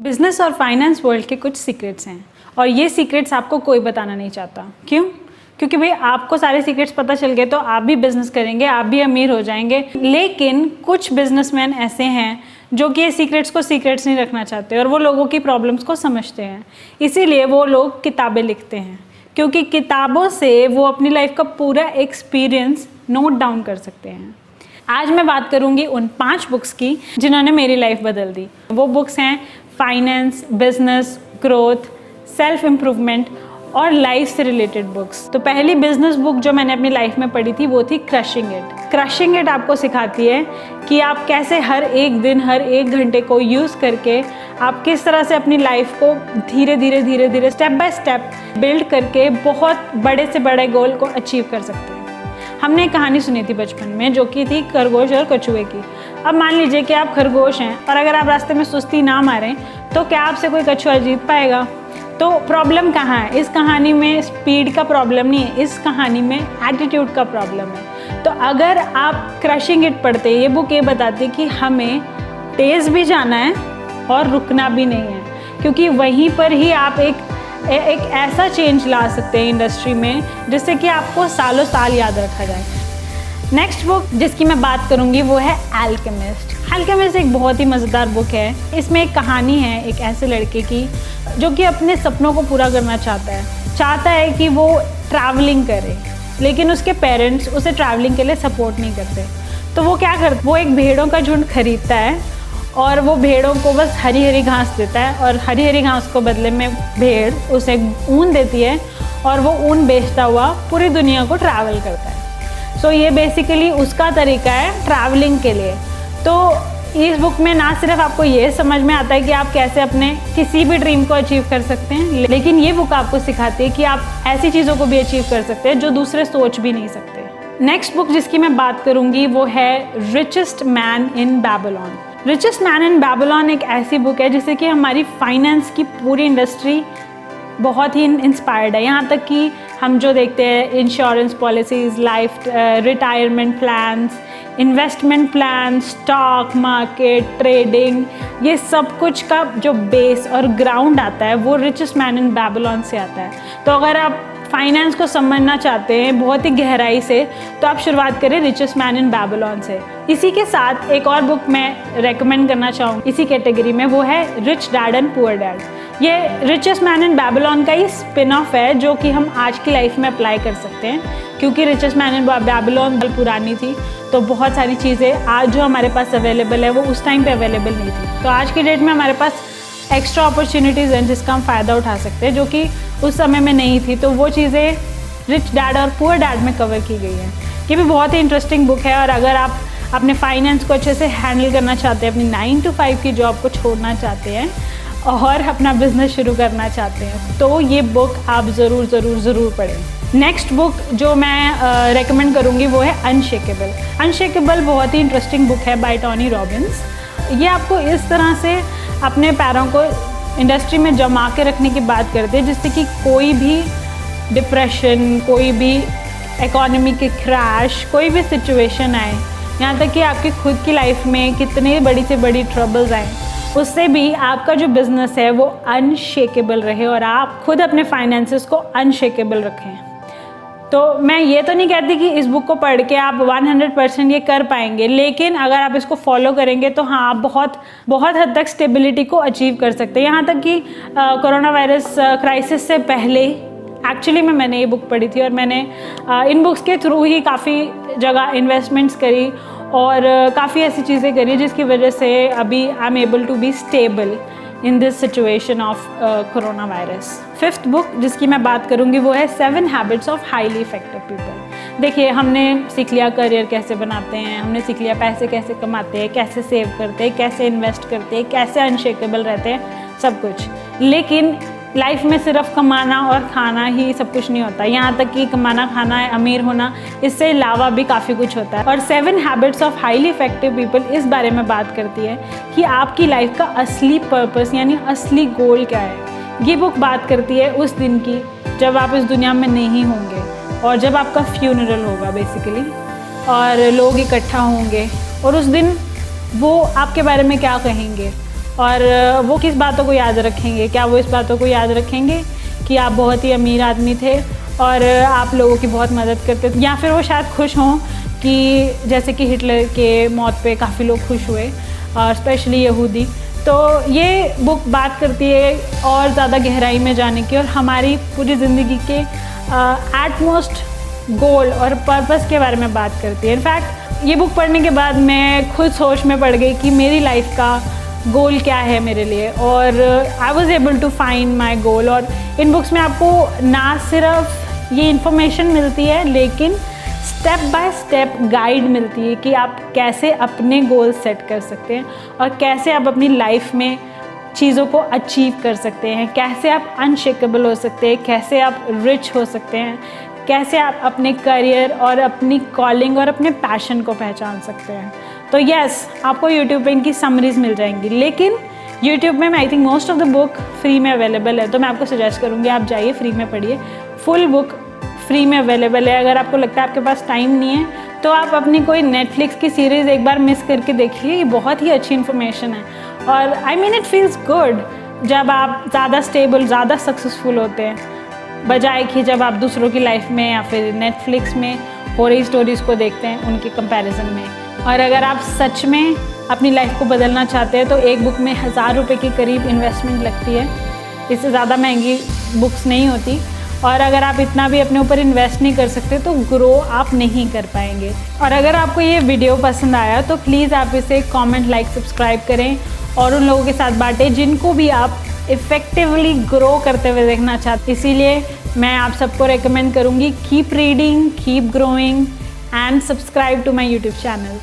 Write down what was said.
Business और finance world के कुछ सीक्रेट्स हैं और ये सीक्रेट्स आपको कोई बताना नहीं चाहता। क्यों? क्योंकि भाई आपको सारे सीक्रेट्स पता चल गए तो आप भी बिजनेस करेंगे, आप भी अमीर हो जाएंगे। लेकिन कुछ बिजनेसमैन ऐसे हैं जो कि ये सीक्रेट्स को सीक्रेट्स नहीं रखना चाहते और वो लोगों की प्रॉब्लम्स को समझते हैं। इसीलिए वो लोग किताबें लिखते हैं, क्योंकि किताबों से वो अपनी लाइफ का पूरा एक्सपीरियंस नोट डाउन कर सकते हैं। आज मैं बात करूंगी उन 5 बुक्स की जिन्होंने मेरी लाइफ बदल दी। वो बुक्स हैं finance, business, growth, self improvement और लाइफ से रिलेटेड बुक्स। तो पहली बिजनेस बुक जो मैंने अपनी लाइफ में पढ़ी थी वो थी क्रशिंग इट। क्रशिंग इट आपको सिखाती है कि आप कैसे हर एक दिन, हर एक घंटे को यूज़ करके आप किस तरह से अपनी लाइफ को धीरे धीरे स्टेप बाय स्टेप बिल्ड करके बहुत बड़े से बड़े गोल को अचीव कर सकते हैं। हमने एक कहानी सुनी थी बचपन में जो कि थी खरगोश और कछुए की। अब मान लीजिए कि आप खरगोश हैं और अगर आप रास्ते में सुस्ती ना मारें तो क्या आपसे कोई कछुआ जीत पाएगा? तो प्रॉब्लम कहाँ है? इस कहानी में स्पीड का प्रॉब्लम नहीं है, इस कहानी में एटीट्यूड का प्रॉब्लम है। तो अगर आप क्रशिंग इट पढ़ते, ये बुक ये बताती कि हमें तेज़ भी जाना है और रुकना भी नहीं है, क्योंकि वहीं पर ही आप एक ऐसा चेंज ला सकते हैं इंडस्ट्री में जिससे कि आपको सालों साल याद रखा जाए। नेक्स्ट बुक जिसकी मैं बात करूंगी वो है अल्केमिस्ट। अल्केमिस्ट एक बहुत ही मज़ेदार बुक है। इसमें एक कहानी है एक ऐसे लड़के की जो कि अपने सपनों को पूरा करना चाहता है कि वो ट्रैवलिंग करे, लेकिन उसके पेरेंट्स उसे ट्रैवलिंग के लिए सपोर्ट नहीं करते। तो वो क्या करता, वो एक भेड़ों का झुंड खरीदता है और वो भेड़ों को बस हरी हरी घास देता है और हरी हरी घास को बदले में भेड़ उसे ऊन देती है और वो ऊन बेचता हुआ पूरी दुनिया को ट्रैवल करता है। सो ये बेसिकली उसका तरीका है ट्रैवलिंग के लिए। तो इस बुक में ना सिर्फ आपको ये समझ में आता है कि आप कैसे अपने किसी भी ड्रीम को अचीव कर सकते हैं, लेकिन ये बुक आपको सिखाती है कि आप ऐसी चीज़ों को भी अचीव कर सकते हैं जो दूसरे सोच भी नहीं सकते। नेक्स्ट बुक जिसकी मैं बात करूँगी वो है richest man in Babylon. Richest man in Babylon एक ऐसी बुक है जिससे कि हमारी फाइनेंस की पूरी इंडस्ट्री बहुत ही इंस्पायर्ड है। यहाँ तक कि हम जो देखते हैं insurance policies, life retirement plans, investment plan, stock market, trading, ये सब कुछ का जो बेस और ग्राउंड आता है वो रिचेस्ट मैन इन बैबलॉन से आता है। तो अगर आप फाइनेंस को समझना चाहते हैं बहुत ही गहराई से तो आप शुरुआत करें रिचेस्ट मैन इन बैबलॉन से। इसी के साथ एक और बुक मैं रेकमेंड करना चाहूँगी इसी कैटेगरी में, वो है rich dad and poor dad. ये रिचेस्ट मैन इन बैबलॉन का ही स्पिन ऑफ है जो कि हम आज की लाइफ में अप्लाई कर सकते हैं, क्योंकि रिचेस्ट मैन इन बैबलॉन बहुत पुरानी थी तो बहुत सारी चीज़ें आज जो हमारे पास अवेलेबल है वो उस टाइम पे अवेलेबल नहीं थी। तो आज की डेट में हमारे पास एक्स्ट्रा अपॉर्चुनिटीज़ हैं जिसका हम फ़ायदा उठा सकते हैं जो कि उस समय में नहीं थी। तो वो चीज़ें रिच डैड और पुअर डैड में कवर की गई हैं। ये भी बहुत ही इंटरेस्टिंग बुक है और अगर आप अपने फाइनेंस को अच्छे से हैंडल करना चाहते हैं, अपनी 9 to 5 की जॉब को छोड़ना चाहते हैं और अपना बिजनेस शुरू करना चाहते हैं तो ये बुक आप ज़रूर पढ़ें। नेक्स्ट बुक जो मैं रेकमेंड करूँगी वो है अनशेकेबल। अनशेकेबल बहुत ही इंटरेस्टिंग बुक है बाय टोनी रॉबिन्स। ये आपको इस तरह से अपने पैरों को इंडस्ट्री में जमा के रखने की बात करते हैं जिससे कि कोई भी डिप्रेशन, कोई भी इकोनॉमी के क्रैश, कोई भी सिचुएशन आए, यहाँ तक कि आपकी खुद की लाइफ में कितनी बड़ी से बड़ी ट्रबल्स आए, उससे भी आपका जो बिज़नेस है वो अनशेकेबल रहे और आप खुद अपने फाइनेंसेस को अनशेकेबल रखें। तो मैं ये तो नहीं कहती कि इस बुक को पढ़ के आप 100% ये कर पाएंगे, लेकिन अगर आप इसको फॉलो करेंगे तो हाँ आप बहुत हद तक स्टेबिलिटी को अचीव कर सकते हैं। यहाँ तक कि कोरोना वायरस क्राइसिस से पहले एक्चुअली मैंने ये बुक पढ़ी थी और मैंने इन बुक्स के थ्रू ही काफ़ी जगह इन्वेस्टमेंट्स करी और काफ़ी ऐसी चीज़ें करी जिसकी वजह से अभी I am able to be stable in this situation of corona virus. 5th book जिसकी मैं बात करूँगी वो है 7 habits of highly effective people. देखिए हमने सीख लिया करियर कैसे बनाते हैं, हमने सीख लिया पैसे कैसे कमाते हैं, कैसे सेव करते हैं, कैसे इन्वेस्ट करते हैं, कैसे अनशेकेबल रहते हैं, सब कुछ। लेकिन लाइफ में सिर्फ कमाना और खाना ही सब कुछ नहीं होता, यहाँ तक कि कमाना, खाना, अमीर होना, इससे अलावा भी काफ़ी कुछ होता है। और 7 habits of highly effective people इस बारे में बात करती है कि आपकी लाइफ का असली पर्पस यानी असली गोल क्या है। ये बुक बात करती है उस दिन की जब आप इस दुनिया में नहीं होंगे और जब आपका फ्यूनरल होगा बेसिकली, और लोग इकट्ठा होंगे और उस दिन वो आपके बारे में क्या कहेंगे और वो किस बातों को याद रखेंगे? क्या वो इस बातों को याद रखेंगे कि आप बहुत ही अमीर आदमी थे और आप लोगों की बहुत मदद करते थे, या फिर वो शायद खुश हों कि जैसे कि हिटलर के मौत पे काफ़ी लोग खुश हुए, और स्पेशली यहूदी। तो ये बुक बात करती है और ज़्यादा गहराई में जाने की और हमारी पूरी ज़िंदगी के एटमोस्ट गोल और पर्पस के बारे में बात करती है। इनफैक्ट ये बुक पढ़ने के बाद मैं खुद सोच में पड़ गई कि मेरी लाइफ का गोल क्या है मेरे लिए, और I was able to find my goal. और इन बुक्स में आपको ना सिर्फ ये इन्फॉर्मेशन मिलती है, लेकिन स्टेप बाय स्टेप गाइड मिलती है कि आप कैसे अपने गोल सेट कर सकते हैं और कैसे आप अपनी लाइफ में चीज़ों को अचीव कर सकते हैं, कैसे आप अनशेकेबल हो सकते हैं, कैसे आप रिच हो सकते हैं, कैसे आप अपने करियर और अपनी कॉलिंग और अपने पैशन को पहचान सकते हैं। तो यस, आपको यूट्यूब पे इनकी समरीज मिल जाएंगी, लेकिन यूट्यूब में I think most of the book free में अवेलेबल है। तो मैं आपको सजेस्ट करूँगी आप जाइए, फ्री में पढ़िए। फुल बुक फ्री में अवेलेबल है। अगर आपको लगता है आपके पास टाइम नहीं है तो आप अपनी कोई नेटफ्लिक्स की सीरीज़ एक बार मिस करके देखिए, ये बहुत ही अच्छी इन्फॉर्मेशन है। और I mean it feels good जब आप ज़्यादा स्टेबल, ज़्यादा सक्सेसफुल होते हैं, बजाय कि जब आप दूसरों की लाइफ में या फिर नेटफ्लिक्स में हो रही स्टोरीज़ को देखते हैं उनके कंपैरिजन में। और अगर आप सच में अपनी लाइफ को बदलना चाहते हैं तो एक बुक में 1000 रुपये के करीब इन्वेस्टमेंट लगती है, इससे ज़्यादा महंगी बुक्स नहीं होती। और अगर आप इतना भी अपने ऊपर इन्वेस्ट नहीं कर सकते तो ग्रो आप नहीं कर पाएंगे। और अगर आपको ये वीडियो पसंद आया तो प्लीज़ आप इसे कमेंट, लाइक, सब्सक्राइब करें और उन लोगों के साथ बांटें जिनको भी आप इफ़ेक्टिवली ग्रो करते हुए देखना चाहते। इसीलिए मैं आप सबको रेकमेंड करूँगी, keep reading, keep growing and subscribe to my YouTube channel.